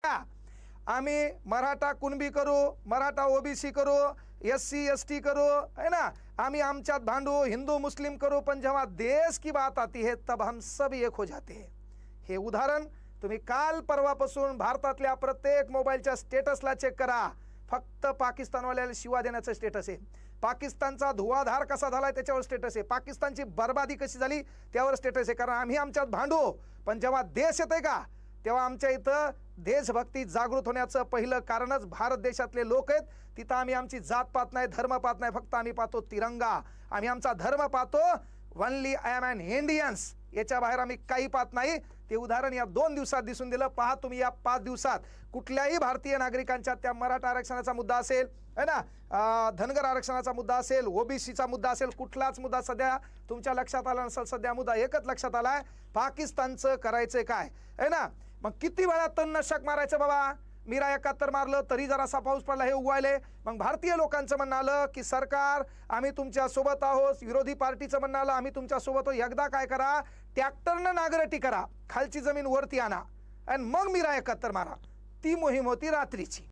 आम्ही मराठा कुणबी करू, मराठा ओबीसी करू, SC ST करू, है ना, आम्ही आमच्यात भांडू, हिंदू मुस्लिम करू, पण जेव्हा देश की बात आती है तब हम सब एक हो जाते हैं। हे उदाहरण तुम्ही काल परवापासून भारतातल्या प्रत्येक मोबाईलच्या स्टेटसला चेक करा, फक्त पाकिस्तानवाल्याला शिवा देण्याचं स्टेटस आहे, पाकिस्तानचा धुवाधार कसा झालाय त्याच्यावर स्टेटस आहे, पाकिस्तानची बर्बादी कशी झाली त्यावर स्टेटस आहे। कारण आम्ही आमच्यात भांडू, पण जेव्हा देश येते का तेव्हा आमच्या इथं देशभक्ती जागृत होण्याचं पहिलं कारणच भारत देशातले लोक आहेत। तिथं आम्ही आमची जात पाहत नाही, धर्म पाहत नाही, फक्त आम्ही पाहतो तिरंगा, आम्ही आमचा धर्म पाहतो, only I am an Indians, याच्या बाहेर आम्ही काही पाहत नाही। ते उदाहरण या 2 दिवसात दिसून दिलं। पहा तुम्ही या 5 दिवसात कुठल्याही भारतीय नागरिकांच्या त्या मराठा आरक्षणाचा मुद्दा असेल, है ना, धनगर आरक्षणाचा मुद्दा असेल, ओबीसीचा मुद्दा असेल, कुठलाच मुद्दा सध्या तुमच्या लक्षात आला नसेल। सध्या मुद्दा एकच लक्षात आलाय, पाकिस्तानचं करायचंय काय, है ना। मग किती वेळा तणनाशक मारायचं बाबा, मीरा 71 मारलं तरी जरासा पाऊस पडला हे उगवायले। मग भारतीय लोकांचं म्हणणं आलं की सरकार आम्ही तुमच्या सोबत आहोत, विरोधी पार्टीचं म्हणणं आलं आम्ही तुमच्या सोबत आहोत, एकदा काय करा, ट्रॅक्टरनं नांगरटी करा, खालची जमीन वरती आणा आणि मग मीरा 71 मारा। ती मोहीम होती रात्रीची।